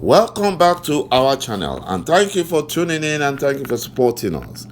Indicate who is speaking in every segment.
Speaker 1: Welcome back to our channel, and thank you for tuning in and thank you for supporting us.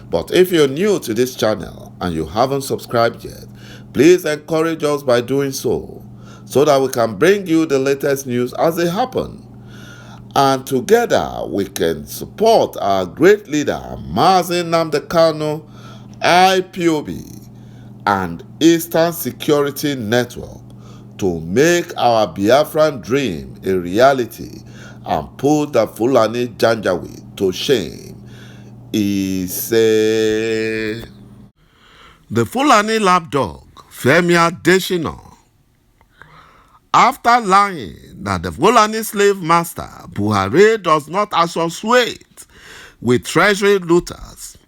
Speaker 1: But if you're new to this channel and you haven't subscribed yet, please encourage us by doing so that we can bring you the latest news as they happen. And together we can support our great leader, Mazi Nnamdi Kanu, IPOB, and Eastern Security Network to make our Biafran dream a reality and put the Fulani Janjaweed to shame. He said, the Fulani lapdog, mě-ADESINA, after lying that the Fulani slave master, BUHARI, does not associate with treasury looters,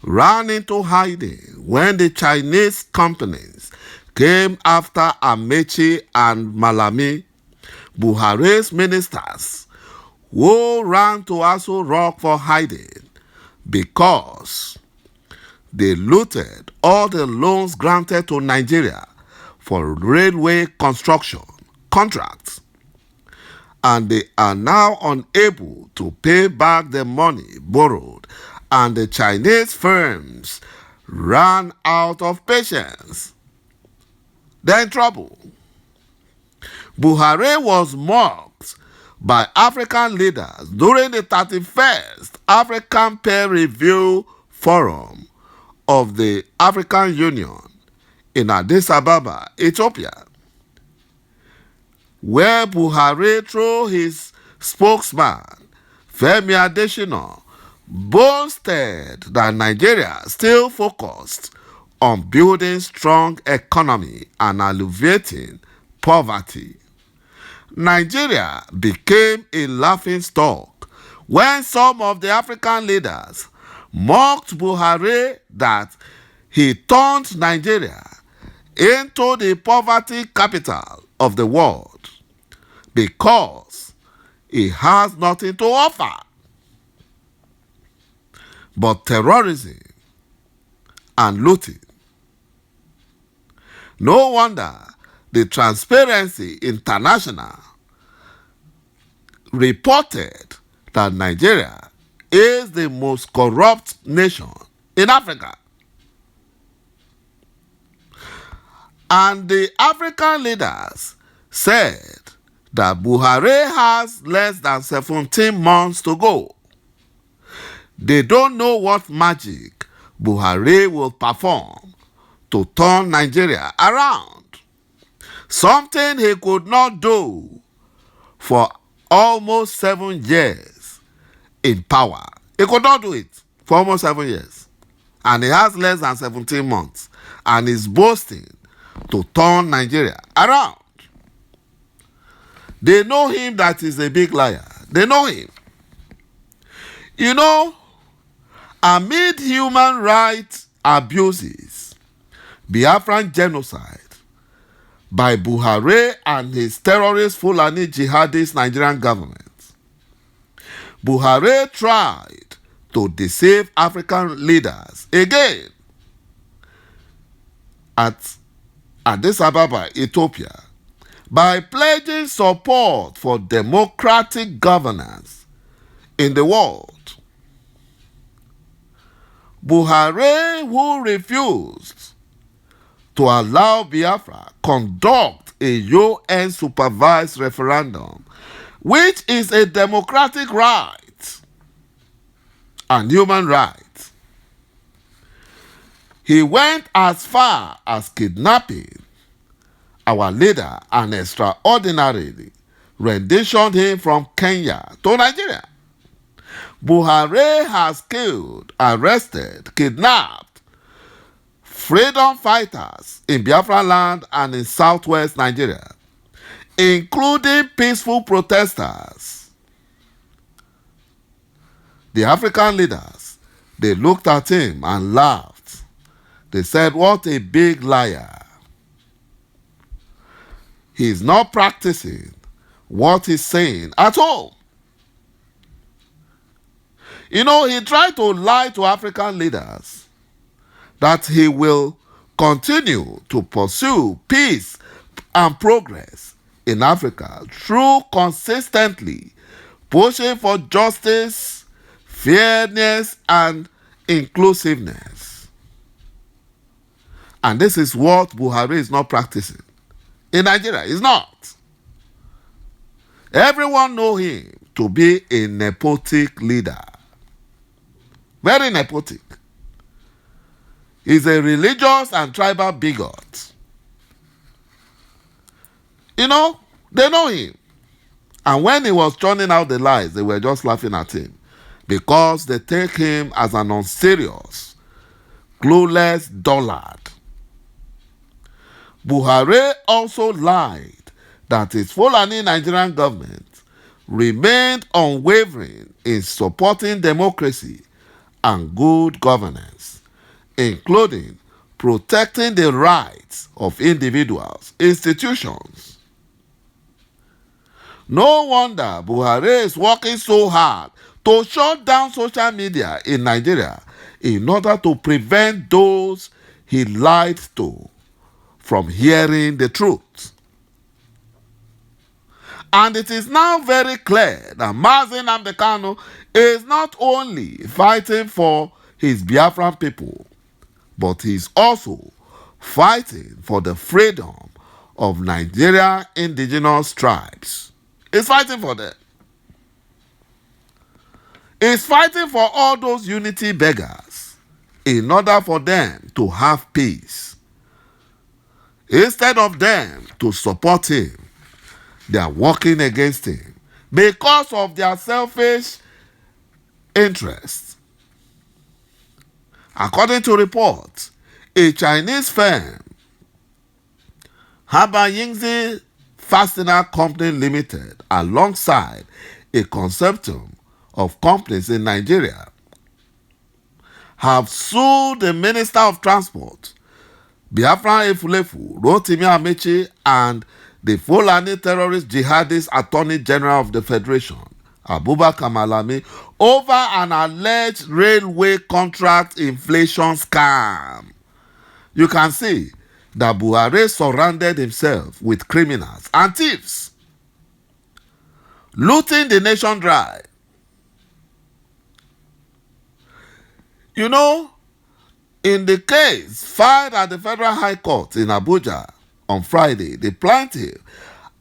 Speaker 1: ran into hiding when the Chinese companies came after Amaechi and Malami, BUHARI's ministers, who ran to Aso Rock for hiding because they looted all the loans granted to Nigeria for railway construction contracts, and they are now unable to pay back the money borrowed, and the Chinese firms ran out of patience. They're in trouble. BUHARI was mocked by African leaders during the 31st African Peer Review Forum of the African Union in Addis Ababa, Ethiopia, where BUHARI, through his spokesman, mě-ADESINA, boasted that Nigeria still focused on building strong economy and alleviating poverty. Nigeria became a laughingstock when some of the African leaders mocked BUHARI that he turned Nigeria into the poverty capital of the world because it has nothing to offer but terrorism and looting. No wonder the Transparency International reported that Nigeria is the most corrupt nation in Africa. And the African leaders said that BUHARI has less than 17 months to go. They don't know what magic BUHARI will perform to turn Nigeria around. Something he could not do for almost 7 years in power. He could not do it for almost 7 years. And he has less than 17 months. And is boasting to turn Nigeria around. They know him that he's a big liar. They know him. You know, amid human rights abuses, Biafran genocide by BUHARI and his terrorist Fulani jihadist Nigerian government, BUHARI tried to deceive African leaders again at Addis Ababa, Ethiopia, by pledging support for democratic governance in the world. BUHARI, who refused to allow Biafra conduct a UN-supervised referendum, which is a democratic right and human right. He went as far as kidnapping our leader and extraordinarily renditioned him from Kenya to Nigeria. BUHARI has killed, arrested, kidnapped freedom fighters in Biafra land and in southwest Nigeria, including peaceful protesters. The African leaders, they looked at him and laughed. They said, what a big liar. He's not practicing what he's saying at all. You know, he tried to lie to African leaders that he will continue to pursue peace and progress in Africa through consistently pushing for justice, fairness, and inclusiveness. And this is what Buhari is not practicing. In Nigeria, he's not. Everyone knows him to be a nepotic leader. Very nepotic. He's a religious and tribal bigot. You know, they know him. And when he was churning out the lies, they were just laughing at him because they take him as an unserious, clueless dullard. Buhari also lied that his Fulani Nigerian government remained unwavering in supporting democracy and good governance, including protecting the rights of individuals, institutions. No wonder Buhari is working so hard to shut down social media in Nigeria in order to prevent those he lied to from hearing the truth. And it is now very clear that Mazi Nnamdi Kanu is not only fighting for his Biafran people, but he is also fighting for the freedom of Nigeria indigenous tribes. He's fighting for them. He's fighting for all those unity beggars in order for them to have peace. Instead of them to support him, they are working against him because of their selfish interests. According to reports, a Chinese firm, හැ Fastener Company Limited, alongside a consortium of companies in Nigeria, have sued the Minister of Transport, Biafra Efulefu, Rotimi Amaechi, and the Fulani terrorist jihadist Attorney General of the Federation, Abubakar Malami, over an alleged railway contract inflation scam. You can see that Buhari surrounded himself with criminals and thieves, looting the nation dry. You know, in the case filed at the Federal High Court in Abuja on Friday, the plaintiff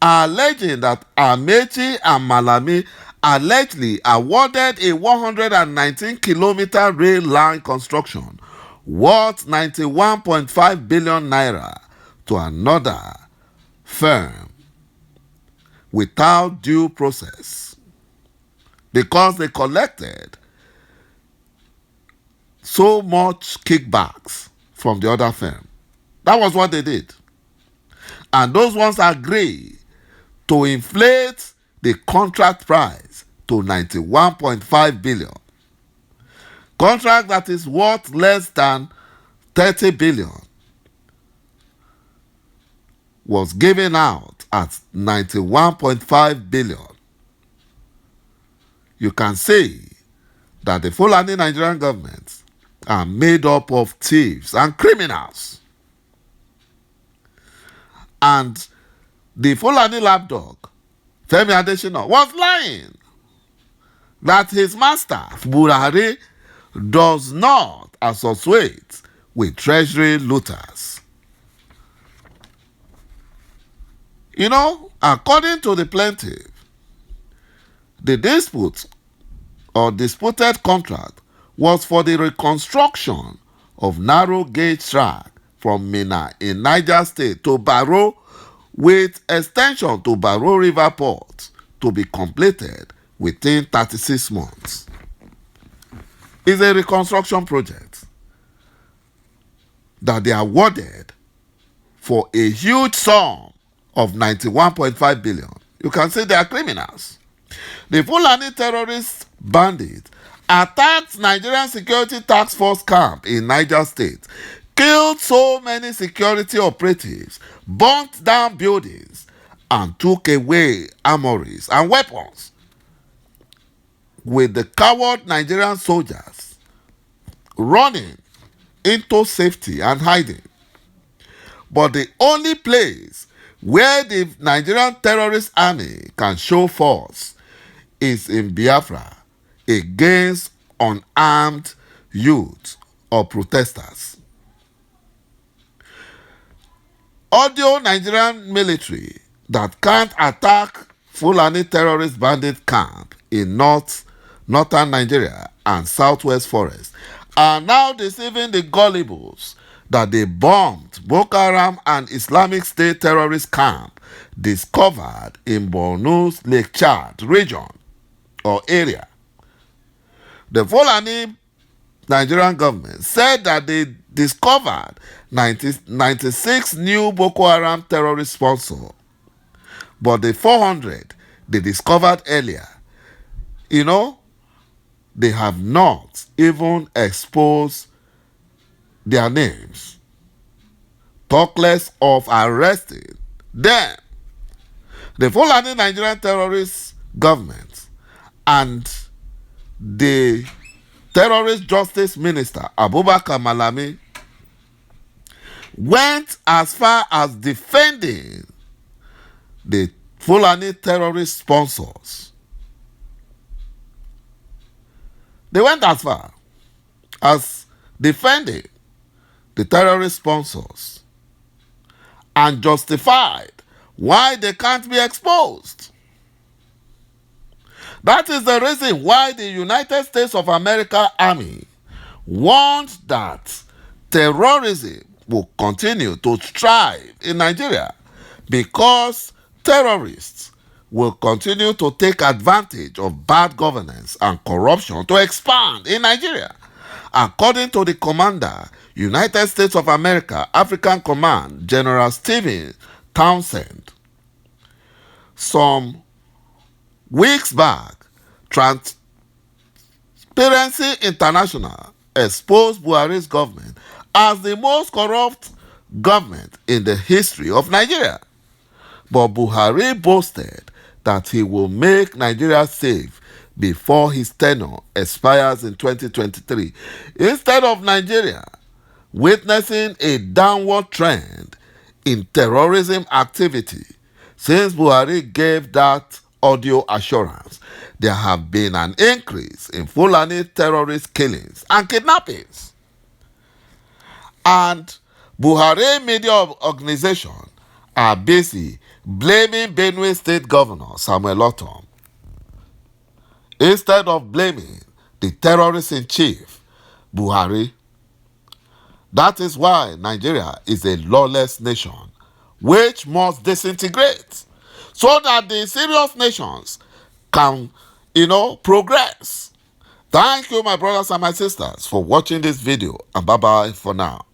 Speaker 1: are alleging that Amaechi and Malami allegedly awarded a 119-kilometer rail line construction worth 91.5 billion naira to another firm without due process because they collected so much kickbacks from the other firm. That was what they did. And those ones agreed to inflate the contract price to 91.5 billion. Contract that is worth less than 30 billion was given out at 91.5 billion. You can see that the Fulani Nigerian government are made up of thieves and criminals. And the Fulani lapdog, Femi Adesina, was lying that his master, Buhari, does not associate with treasury looters. You know, according to the plaintiff, the dispute or disputed contract was for the reconstruction of narrow gauge track from Minna in Niger State to Baro, with extension to Baro River Port to be completed within 36 months. It's a reconstruction project that they awarded for a huge sum of 91.5 billion. You can say they are criminals. The Fulani terrorist bandits attacked Nigerian Security Task Force camp in Niger State, killed so many security operatives, burnt down buildings, and took away armories and weapons, with the coward Nigerian soldiers running into safety and hiding. But the only place where the Nigerian terrorist army can show force is in Biafra against unarmed youth or protesters. Audio Nigerian military that can't attack Fulani terrorist bandit camp in northern Nigeria and southwest forest are now deceiving the gullibles that they bombed Boko Haram and Islamic State terrorist camp discovered in Borno's Lake Chad region or area. The Fulani Nigerian government said that they discovered 96 new Boko Haram terrorist sponsors, but the 400 they discovered earlier, they have not even exposed their names, talk less of arresting them. The Fulani Nigerian terrorist government and the terrorist justice minister Abubakar Malami went as far as defending the Fulani terrorist sponsors. They went as far as defending the terrorist sponsors and justified why they can't be exposed. That is the reason why the United States of America Army wants that terrorism will continue to thrive in Nigeria, because terrorists will continue to take advantage of bad governance and corruption to expand in Nigeria. According to the commander, United States of America African Command, General Stephen Townsend, some weeks back, Transparency International exposed Buhari's government as the most corrupt government in the history of Nigeria. But Buhari boasted that he will make Nigeria safe before his tenure expires in 2023. Instead of Nigeria witnessing a downward trend in terrorism activity since Buhari gave that audio assurance, there have been an increase in Fulani terrorist killings and kidnappings. And Buhari media organization are busy blaming Benue State Governor Samuel Ortom instead of blaming the terrorist-in-chief, Buhari. That is why Nigeria is a lawless nation which must disintegrate so that the serious nations can, progress. Thank you, my brothers and my sisters, for watching this video, and bye-bye for now.